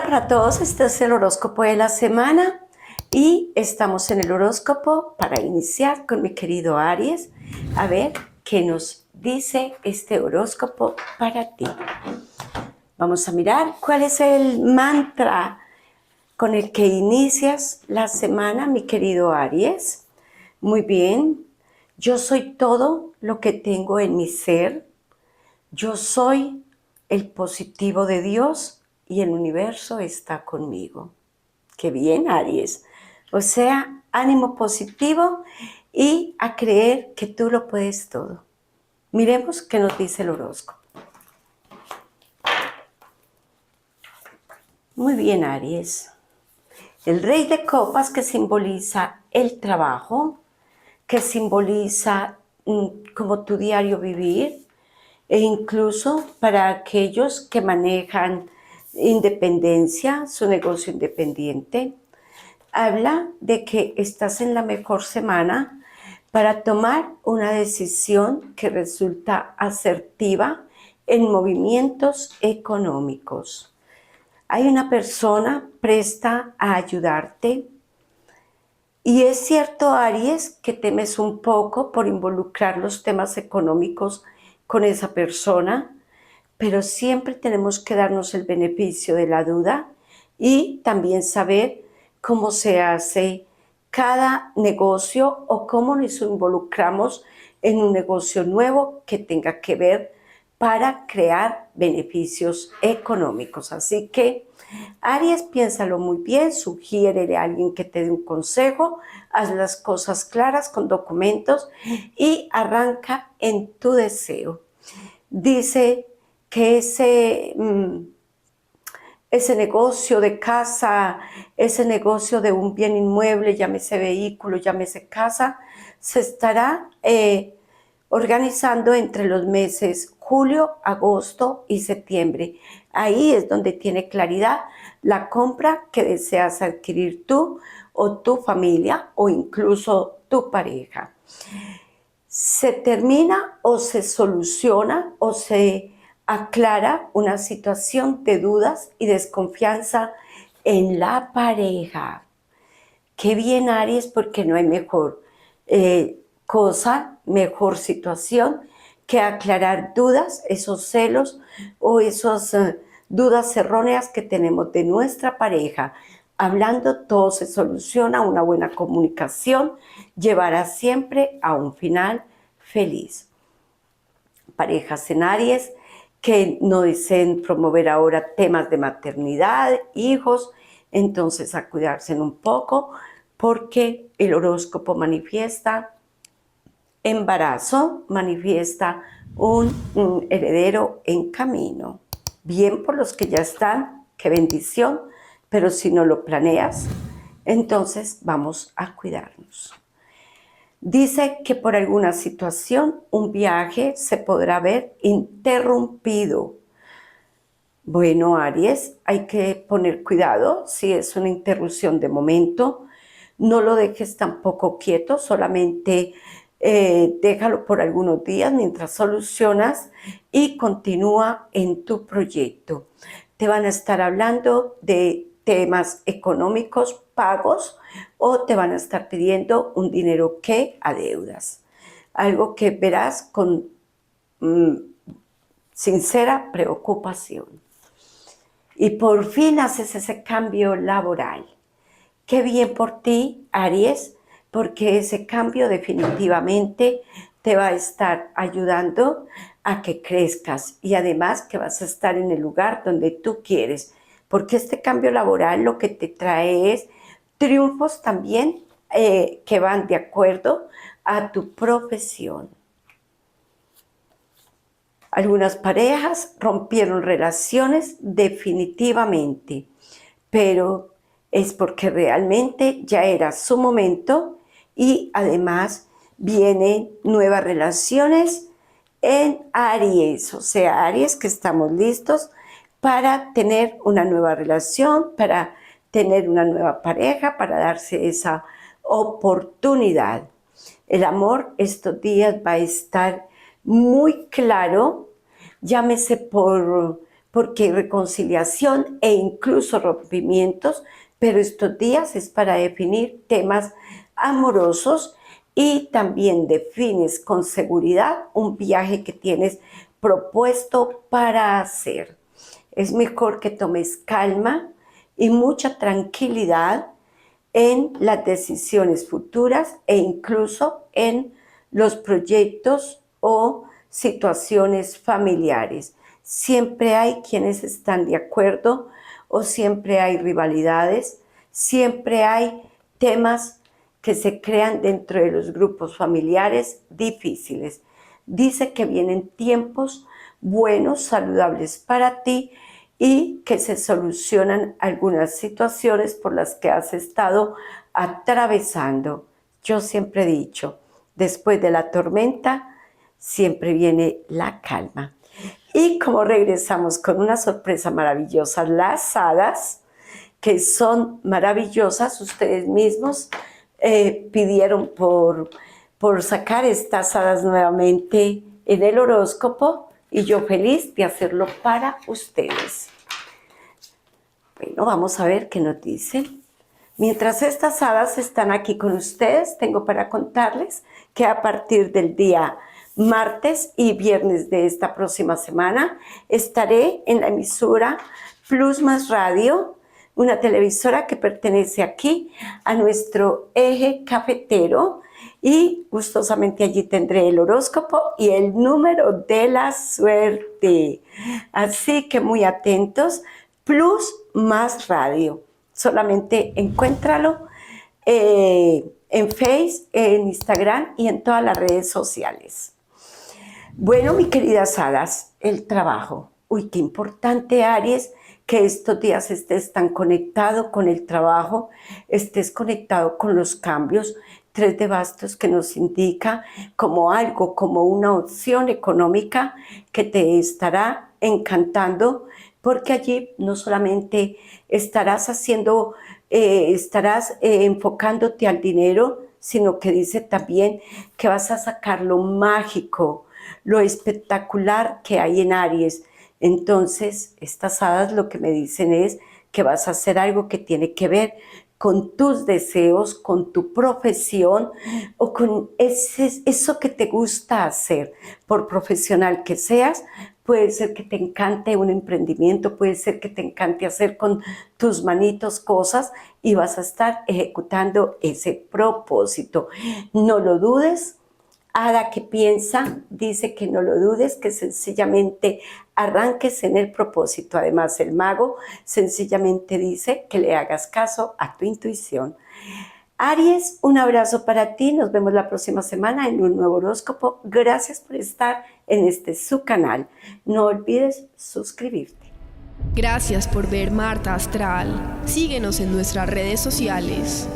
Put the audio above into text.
para todos, este es el horóscopo de la semana y estamos en el horóscopo para iniciar con mi querido Aries. A ver qué nos dice este horóscopo para ti. Vamos a mirar cuál es el mantra con el que inicias la semana, mi querido Aries. Muy bien, yo soy todo lo que tengo en mi ser. Yo soy el positivo de Dios y el universo está conmigo. Qué bien, Aries. O sea, ánimo positivo y a creer que tú lo puedes todo. Miremos qué nos dice el horóscopo. Muy bien, Aries. El Rey de Copas, que simboliza el trabajo, que simboliza como tu diario vivir, e incluso para aquellos que manejan independencia, su negocio independiente, habla de que estás en la mejor semana para tomar una decisión que resulta asertiva en movimientos económicos. Hay una persona presta a ayudarte. Y es cierto, Aries, que temes un poco por involucrar los temas económicos con esa persona, pero siempre tenemos que darnos el beneficio de la duda y también saber cómo se hace cada negocio o cómo nos involucramos en un negocio nuevo que tenga que ver para crear beneficios económicos. Así que, Aries, piénsalo muy bien, sugiérele a alguien que te dé un consejo, haz las cosas claras con documentos y arranca en tu deseo. Dice que ese negocio de casa, ese negocio de un bien inmueble, llámese vehículo, llámese casa, se estará organizando entre los meses julio, agosto y septiembre. Ahí es donde tiene claridad la compra que deseas adquirir tú o tu familia o incluso tu pareja. Se termina o se soluciona o se aclara una situación de dudas y desconfianza en la pareja. Qué bien, Aries, porque no hay mejor cosa, mejor situación que aclarar dudas, esos celos o esas dudas erróneas que tenemos de nuestra pareja. Hablando, todo se soluciona, una buena comunicación llevará siempre a un final feliz. Parejas en Aries que no deseen promover ahora temas de maternidad, hijos, entonces a cuidarse un poco porque el horóscopo manifiesta embarazo, manifiesta un heredero en camino. Bien por los que ya están, qué bendición, pero si no lo planeas, entonces vamos a cuidarnos. Dice que por alguna situación un viaje se podrá ver interrumpido. Bueno, Aries, hay que poner cuidado si es una interrupción de momento. No lo dejes tampoco quieto, solamente déjalo por algunos días mientras solucionas y continúa en tu proyecto. Te van a estar hablando de temas económicos, pagos, o te van a estar pidiendo un dinero que adeudas. Algo que verás con sincera preocupación. Y por fin haces ese cambio laboral. Qué bien por ti, Aries, porque ese cambio definitivamente te va a estar ayudando a que crezcas y además que vas a estar en el lugar donde tú quieres, porque este cambio laboral lo que te trae es triunfos también que van de acuerdo a tu profesión. Algunas parejas rompieron relaciones definitivamente, pero es porque realmente ya era su momento y además vienen nuevas relaciones en Aries, o sea, Aries, que estamos listos para tener una nueva relación, para tener una nueva pareja, para darse esa oportunidad. El amor estos días va a estar muy claro, llámese por porque hay reconciliación e incluso rompimientos, pero estos días es para definir temas amorosos y también defines con seguridad un viaje que tienes propuesto para hacer. Es mejor que tomes calma y mucha tranquilidad en las decisiones futuras e incluso en los proyectos o situaciones familiares. Siempre hay quienes están de acuerdo o siempre hay rivalidades, siempre hay temas que se crean dentro de los grupos familiares difíciles. Dice que vienen tiempos buenos, saludables para ti y que se solucionan algunas situaciones por las que has estado atravesando. Yo siempre he dicho, después de la tormenta, siempre viene la calma. Y como regresamos con una sorpresa maravillosa, las hadas, que son maravillosas, ustedes mismos pidieron por sacar estas hadas nuevamente en el horóscopo y yo feliz de hacerlo para ustedes. Bueno, vamos a ver qué nos dicen. Mientras estas hadas están aquí con ustedes, tengo para contarles que a partir del día martes y viernes de esta próxima semana estaré en la emisora Plus Más Radio, una televisora que pertenece aquí a nuestro eje cafetero, y gustosamente allí tendré el horóscopo y el número de la suerte. Así que muy atentos, Plus Más Radio. Solamente encuéntralo en Face, en Instagram y en todas las redes sociales. Bueno, mis queridas hadas, el trabajo. Uy, qué importante, Aries, que estos días estés tan conectado con el trabajo, estés conectado con los cambios. 3 de bastos que nos indica como algo, como una opción económica que te estará encantando, porque allí no solamente estarás enfocándote al dinero, sino que dice también que vas a sacar lo mágico, lo espectacular que hay en Aries. Entonces, estas hadas lo que me dicen es que vas a hacer algo que tiene que ver con tus deseos, con tu profesión o con eso que te gusta hacer, por profesional que seas. Puede ser que te encante un emprendimiento, puede ser que te encante hacer con tus manitos cosas y vas a estar ejecutando ese propósito. No lo dudes. Hada que piensa dice que no lo dudes, que sencillamente arranques en el propósito. Además, el mago sencillamente dice que le hagas caso a tu intuición. Aries, un abrazo para ti. Nos vemos la próxima semana en un nuevo horóscopo. Gracias por estar en su canal. No olvides suscribirte. Gracias por ver Marta Astral. Síguenos en nuestras redes sociales.